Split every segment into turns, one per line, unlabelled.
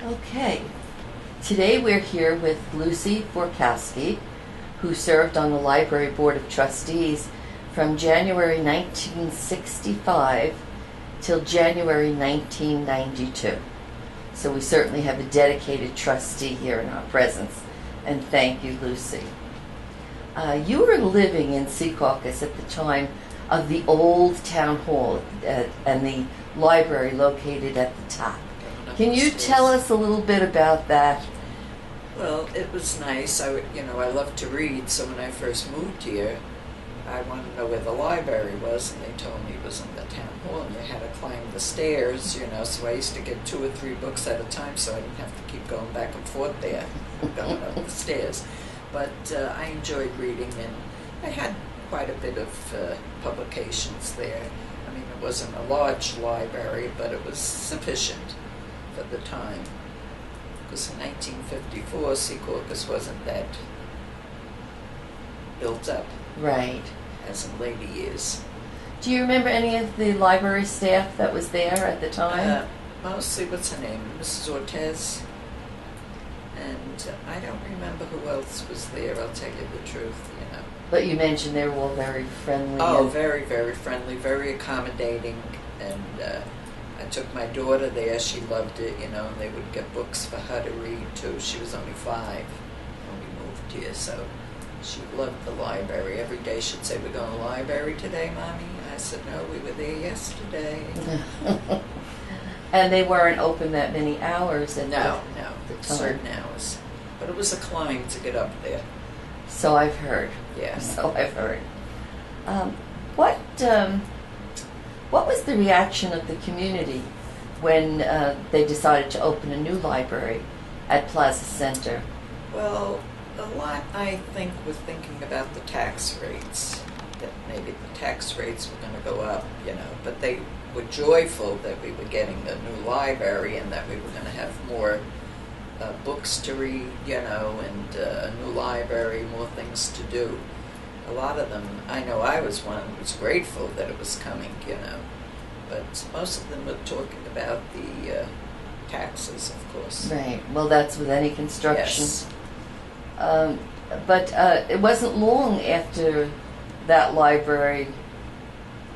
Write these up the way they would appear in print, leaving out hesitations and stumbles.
Okay, today we're here with Lucy Borkowski, who served on the Library Board of Trustees from January 1965 till January 1992. So we certainly have a dedicated trustee here in our presence, and thank you, Lucy. You were living in Secaucus at the time of the old town hall and the library located at the top. Can you tell us a little bit about that?
Well, it was nice. I loved to read, so when I first moved here, I wanted to know where the library was, and they told me it was in the town hall, and you had to climb the stairs, so I used to get 2 or 3 books at a time, so I didn't have to keep going back and forth there, going up the stairs. But I enjoyed reading, and I had quite a bit of publications there. I mean, it wasn't a large library, but it was sufficient for the time. Because in 1954, Secaucus wasn't that built up.
Right.
As in later years.
Do you remember any of the library staff that was there at the time?
Mostly, what's her name? Mrs. Ortez. And I don't remember who else was there, I'll tell you the truth,
But you mentioned they were all very friendly.
Oh, very, very friendly, very accommodating. And I took my daughter there. She loved it, and they would get books for her to read, too. She was only 5 when we moved here, so she loved the library. Every day she'd say, "We're going to the library today, Mommy?" I said, "No, we were there yesterday."
And they weren't open that many hours at
No,
the time.
certain hours. But it was a climb to get up there.
So I've heard.
Yeah.
So I've heard. What was the reaction of the community when they decided to open a new library at Plaza Center?
Well, a lot, I think, were thinking about the tax rates, that maybe the tax rates were going to go up, but they were joyful that we were getting a new library and that we were going to have more books to read, and a new library, more things to do. A lot of them, I know I was one who was grateful that it was coming, but most of them were talking about the taxes, of course.
Right. Well, that's with any construction.
Yes.
But it wasn't long after that library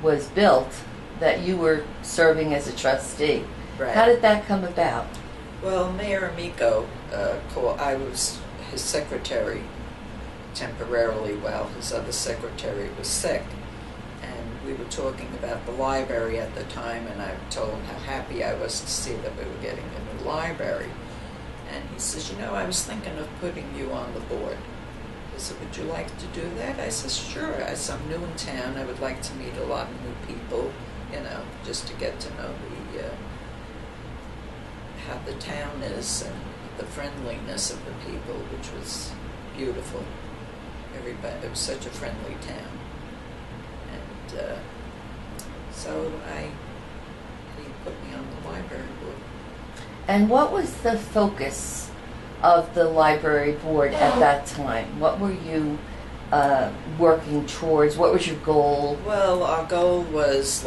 was built that you were serving as a trustee.
Right.
How did that come about?
Well, Mayor Amico I was his secretary temporarily while his other secretary was sick. And we were talking about the library at the time, and I told him how happy I was to see that we were getting a new library. And he says, I was thinking of putting you on the board. He said, would you like to do that? I said, sure. I said, I'm new in town. I would like to meet a lot of new people, just to get to know how the town is and the friendliness of the people, which was beautiful. Everybody, it was such a friendly town. And so he put me on the library board.
And what was the focus of the library board at that time? What were you working towards? What was your goal?
Well, our goal was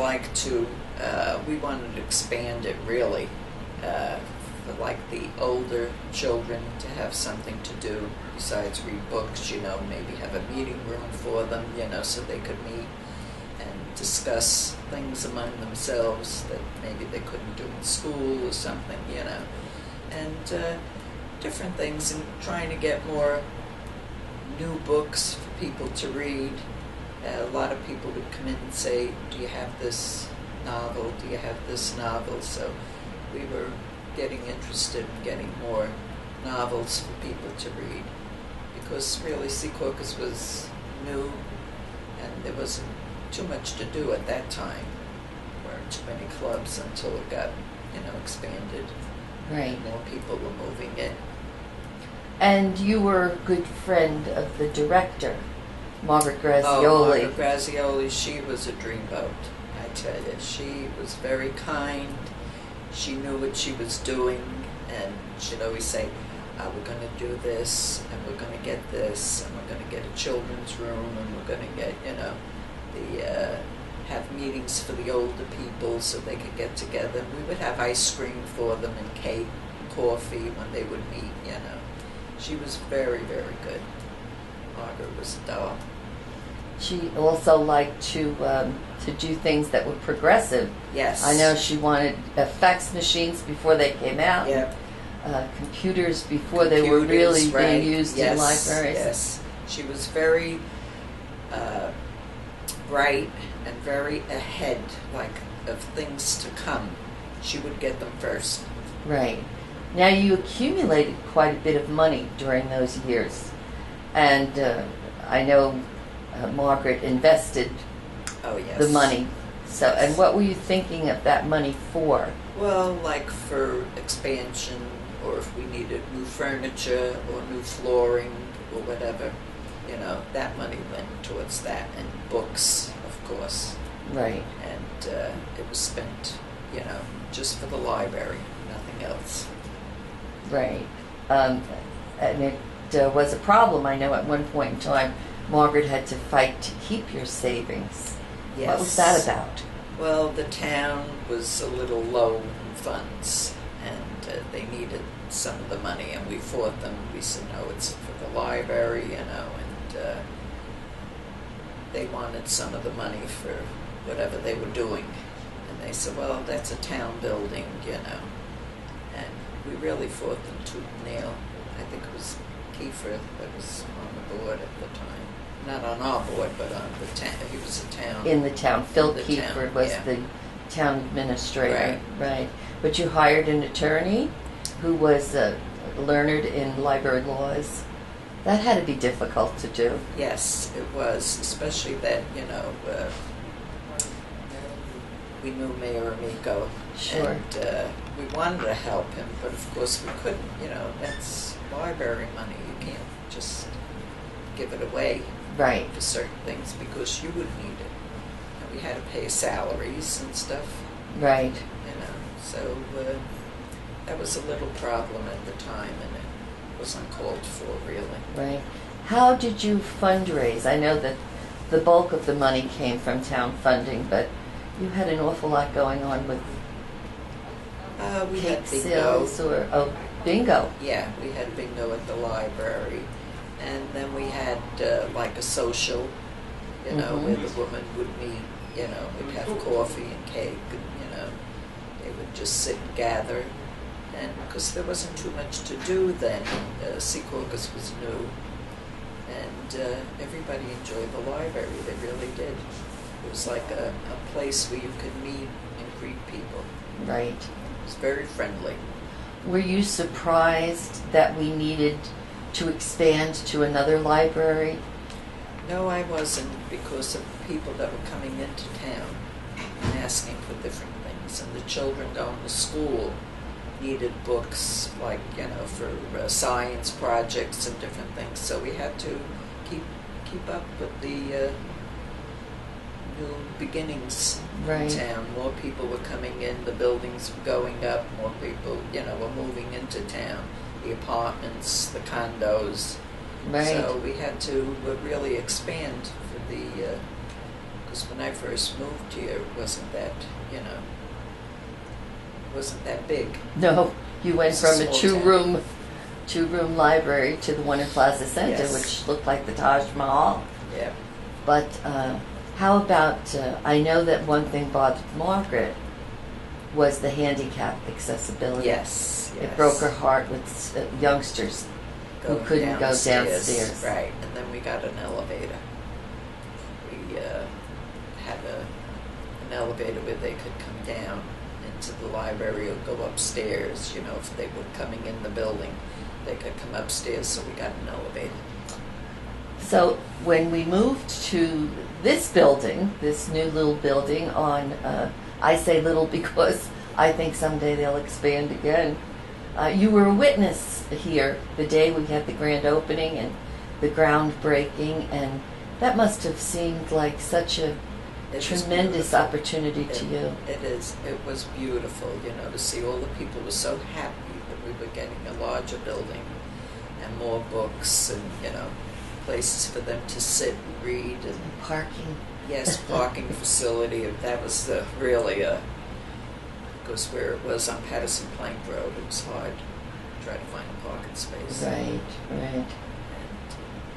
we wanted to expand it really, for the older children to have something to do besides read books, maybe have a meeting room for them, so they could meet and discuss things among themselves that maybe they couldn't do in school or something, and different things, and trying to get more new books for people to read. A lot of people would come in and say, do you have this novel? Do you have this novel? So we were getting interested in getting more novels for people to read, because really Secaucus was new and there wasn't too much to do at that time. There weren't too many clubs until it got, expanded.
Right.
More people were moving in.
And you were a good friend of the director, Margaret Grazioli.
Oh, Margaret Grazioli, she was a dreamboat, I tell you. She was very kind. She knew what she was doing, and she'd always say, we're going to do this, and we're going to get this, and we're going to get a children's room, and we're going to get, have meetings for the older people so they could get together. We would have ice cream for them and cake coffee when they would meet, you know. She was very, very good. Margaret was a doll.
She also liked to do things that were progressive.
Yes.
I know she wanted fax machines before they came out.
Yep.
Computers before they were really
right.
being used in libraries.
Yes. She was very bright and very ahead, like, of things to come. She would get them first.
Right. Now you accumulated quite a bit of money during those years, and I know Margaret invested
Oh, yes.
the money. So, and what were you thinking of that money for?
Well, like for expansion, or if we needed new furniture or new flooring or whatever, you know, that money went towards that, and books, of course.
Right.
And it was spent, you know, just for the library, nothing else.
Right. And it was a problem. I know at one point in time, Margaret had to fight to keep your savings.
Yes.
What was that about?
Well, the town was a little low in funds, and they needed some of the money, and we fought them. We said, no, it's for the library, you know, and they wanted some of the money for whatever they were doing. And they said, well, that's a town building, you know. And we really fought them tooth and nail. I think it was Kiefer that was on the board at the time. Not on our board, but on the town. He was a town.
In the town. Phil
the
Kiefer
town,
was
yeah.
the town administrator.
Right.
Right. But you hired an attorney who was learned in library laws. That had to be difficult to do.
Yes, it was, especially that, you know, we knew Mayor Amico.
Sure.
And we wanted to help him, but of course we couldn't, you know, that's library money. You can't just give it away
Right.
for certain things because you would need it. And we had to pay salaries and stuff,
Right.
you know, so that was a little problem at the time, and it was uncalled for, really.
Right. How did you fundraise? I know that the bulk of the money came from town funding, but you had an awful lot going on with
We
cake
had bingo.
sales or bingo.
Yeah, we had bingo at the library, and then we had like a social, you know,
Mhm.
where the women would meet. You know, we'd have coffee and cake, and you know, they would just sit and gather. And because there wasn't too much to do then, Secaucus was new, and everybody enjoyed the library. They really did. It was like a place where you could meet and greet people.
Right.
It was very friendly.
Were you surprised that we needed to expand to another library?
No, I wasn't, because of people that were coming into town and asking for different things. And the children going to school needed books, like, you know, for science projects and different things. So we had to keep up with the new beginnings
Right.
in town. More people were coming in, the buildings were going up, more people, you know, were moving into town. The apartments, the condos.
Right.
So we had to really expand for the, because when I first moved here, it wasn't that, you know, it wasn't that big.
No, you went
It's a
from a
small
two-room library to the one in Plaza Center,
Yes.
which looked like the Taj Mahal.
Yeah.
But how about, I know that one thing bothered Margaret was the handicap accessibility.
Yes.
It broke her heart with youngsters who
Going
couldn't go downstairs.
Right, and then we got an elevator. We had an elevator where they could come down into the library or go upstairs. You know, if they were coming in the building, they could come upstairs, so we got an elevator.
So when we moved to this building, this new little building on, I say little because I think someday they'll expand again. You were a witness here the day we had the grand opening and the groundbreaking, and that must have seemed like such a
It was
tremendous
beautiful.
opportunity to you.
It is. It was beautiful, you know, to see all the people were so happy that we were getting a larger building and more books and, you know, places for them to sit and read, and
Parking.
yes, parking facility. That was really because where it was on Patterson Plank Road, it was hard try to find a parking space.
Right, right.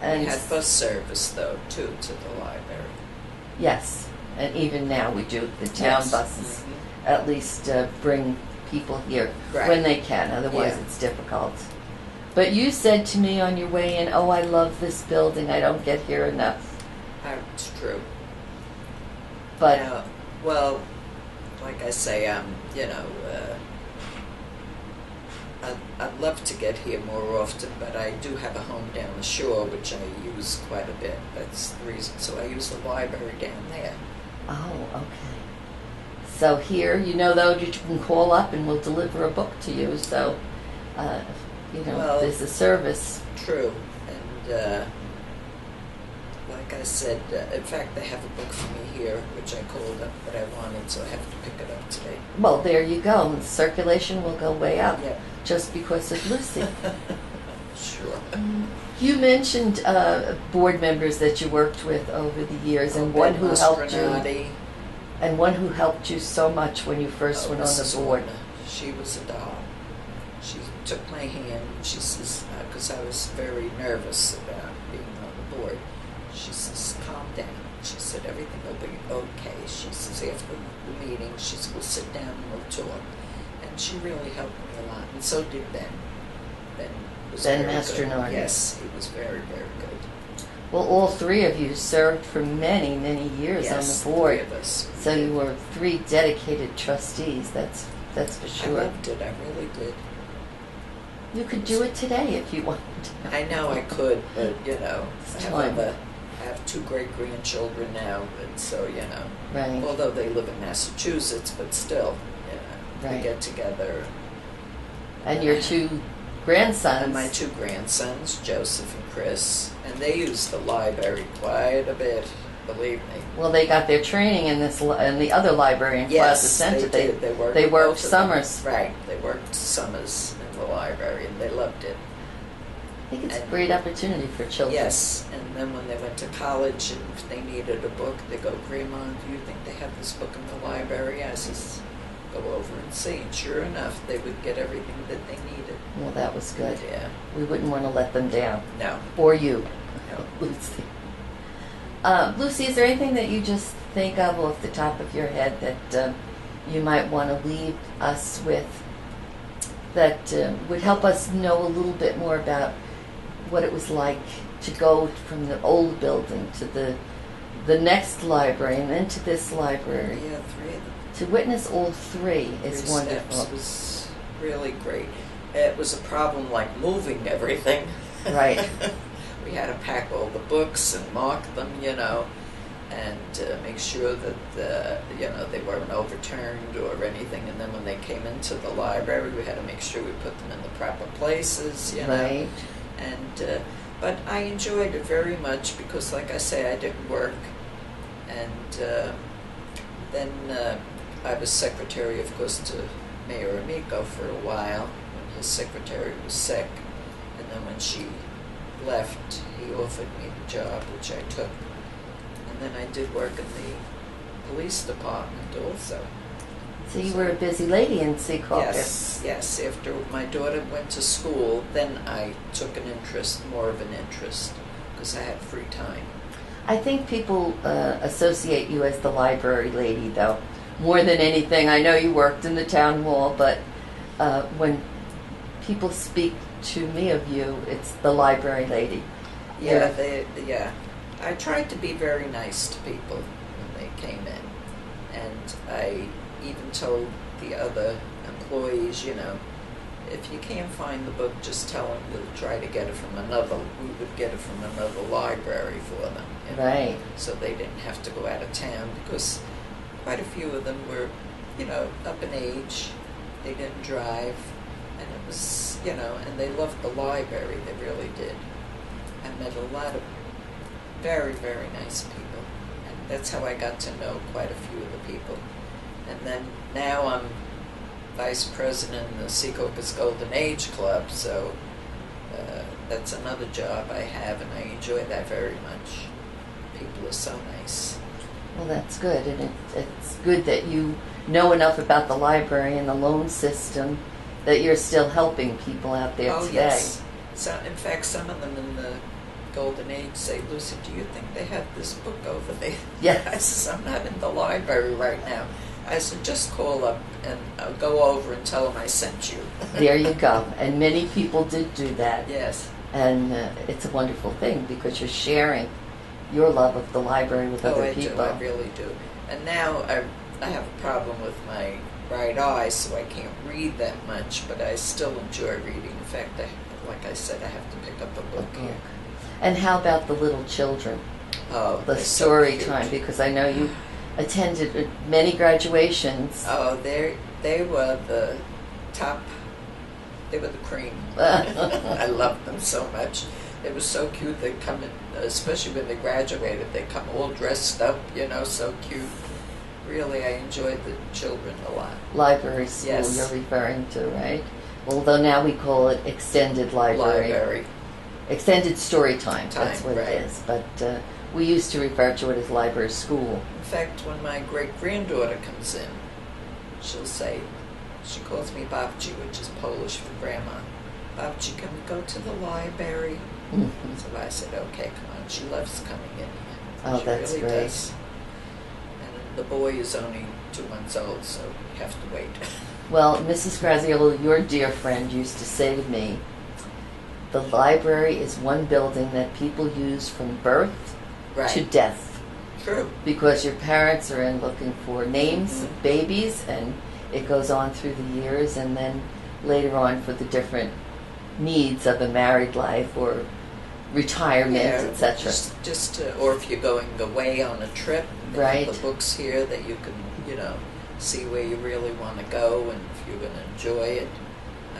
And we had bus service, though, too, to the library.
Yes, and even now we do. The town
Yes.
buses
Mhm.
at least bring people here
Right.
when they can. Otherwise,
Yeah.
it's difficult. But you said to me on your way in, "Oh, I love this building. I don't get here enough."
It's true.
But
Now, well, like I say, I'd love to get here more often, but I do have a home down the shore, which I use quite a bit. That's the reason. So I use the library down there.
oh, okay. So here, though, you can call up and we'll deliver a book to you. So,
Well,
there's a service.
True. And like I said, in fact, they have a book for me here, which I called up, but I wanted, so I have to pick it up today.
Well, there you go. The circulation will go way up
Yep.
just because of Lucy.
Sure.
You mentioned board members that you worked with over the years, and one who helped you,
Renati.
and one who helped you so much when you first went on the
Mrs.
board.
Orna. She was a doll. She took my hand. She says, because I was very nervous about being on the board. She says, "Calm down." She said, "Everything will be okay." She says, "After the meeting," she said, "we'll sit down and we'll talk." And she really helped me a lot, and so did Ben. Ben was
Ben
very good.
Mastronardi.
Yes, he was very, very good.
Well, all three of you served for many, many years
Yes,
on the board.
3 of us.
So you were 3 dedicated trustees. That's for
I
sure.
loved it. I really did.
You could do it today if you wanted to.
I know I could, but
It's
I
time.
have 2 great grandchildren now, and so
Right.
although they live in Massachusetts, but still, we
Right.
get together.
And your 2 grandsons.
And my 2 grandsons, Joseph and Chris, and they use the library quite a bit. Believe me.
Well, they got their training in the other library in Plaza
Yes,
Center.
they did. They worked.
They worked
both of them.
summers.
Right. They worked summers in the library, and they loved it.
I think it's a great opportunity for children.
Yes, and then when they went to college and if they needed a book, they go, "Grandma, do you think they have this book in the library?" I says, "Go over and see." And sure enough, they would get everything that they needed.
Well, that was good.
Yeah.
We wouldn't want to let them down.
No.
Or you,
No.
Lucy. Lucy, is there anything that you just think of off the top of your head that you might want to leave us with that would help us know a little bit more about what it was like to go from the old building to the next library and then to this library?
Yeah, 3 of them.
To witness all 3 is
3
wonderful.
steps was really great. It was a problem like moving everything.
Right.
We had to pack all the books and mark them, and make sure that they weren't overturned or anything. And then when they came into the library, we had to make sure we put them in the proper places,
Right.
And but I enjoyed it very much because, like I say, I didn't work, and then I was secretary, of course, to Mayor Amico for a while when his secretary was sick, and then when she left, he offered me the job, which I took, and then I did work in the police department also.
So you were a busy lady in Secaucus.
Yes. After my daughter went to school, then I took more of an interest, because I had free time.
I think people associate you as the library lady, though, more than anything. I know you worked in the town hall, but when people speak to me of you, it's the library lady.
Yeah, I tried to be very nice to people when they came in, and I even told the other employees, if you can't find the book, just tell them we'll try to get it from we would get it from another library for them.
Right.
So they didn't have to go out of town, because quite a few of them were, up in age. They didn't drive, and it was, and they loved the library. They really did. I met a lot of very, very nice people, and that's how I got to know quite a few of the people. And then now I'm vice president of the Secaucus Golden Age Club, so that's another job I have, and I enjoy that very much. People are so nice.
Well, that's good, and it's good that you know enough about the library and the loan system that you're still helping people out there
Oh,
today.
yes. So, in fact, some of them in the Golden Age say, Lucy, do you think they have this book over there?
Yes.
I said, I'm not in the library right now. I said, just call up and go over and tell them I sent you.
There you go. And many people did do that.
Yes.
And it's a wonderful thing because you're sharing your love of the library with other
I
people.
do. I really do. And now I have a problem with my right eye, so I can't read that much, but I still enjoy reading. In fact, like I said, I have to pick up a book here.
And how about the little children?
Oh,
The
they're so
story
cute.
time, because I know you attended many graduations.
Oh, they were the top. They were the cream. I loved them so much. They were so cute. They come in, especially when they graduated. They come all dressed up, so cute. Really, I enjoyed the children a lot.
Library school
Yes.
you're referring to, right? Although now we call it extended library. Extended story time, that's what
right.
it is. But we used to refer to it as library school.
In fact, when my great-granddaughter comes in, she'll say, she calls me Babci, which is Polish for grandma. Babci, can we go to the library?
Mhm.
So I said, okay, come on. She loves coming in here.
Oh,
She
that's
really
great.
does. And the boy is only 2 months old, so you have to wait.
Well, Mrs. Graziolo, your dear friend, used to say to me, the library is one building that people use from birth
Right.
to death.
True.
Because your parents are in looking for names
Mhm.
of babies, and it goes on through the years, and then later on for the different needs of a married life or retirement, etc.
Or if you're going away on a trip, they have
Right.
the books here that you can, see where you really want to go and if you're going to enjoy it.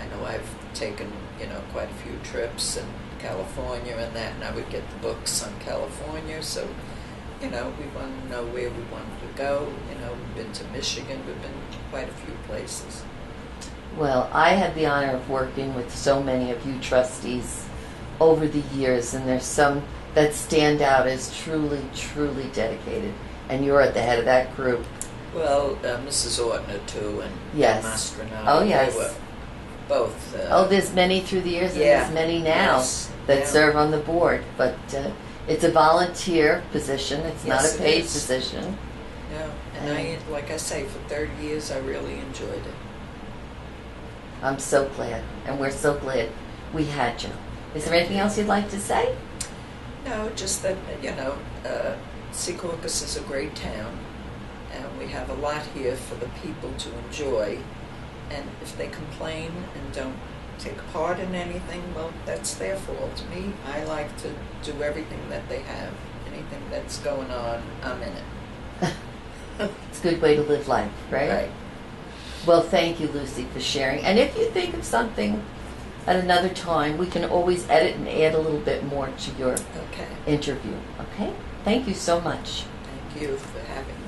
I know I've taken, quite a few trips in California and that, and I would get the books on California, so, we want to know where we wanted to go. We've been to Michigan, we've been to quite a few places.
Well, I had the honor of working with so many of you trustees over the years, and there's some that stand out as truly, truly dedicated, and you're at the head of that group.
Well, Mrs. Ortner, too, and
Yes.
Mastronado.
Oh, yes.
They were both.
There's many through the years, and
Yeah.
there's many now
Yes.
that
Yeah.
serve on the board, but it's a volunteer position. It's not
Yes,
a
it
paid
is.
position.
Yeah, and like I say, for 30 years, I really enjoyed it.
I'm so glad, and we're so glad we had you. Is there anything else you'd like to say?
No, just that, Secaucus is a great town, and we have a lot here for the people to enjoy. And if they complain and don't take part in anything, well, that's their fault. Me, I like to do everything that they have. Anything that's going on, I'm in it.
It's a good way to live life, right?
Right.
Well, thank you, Lucy, for sharing. And if you think of something at another time, we can always edit and add a little bit more to your
Okay.
interview. Okay? Thank you so much.
Thank you for having me.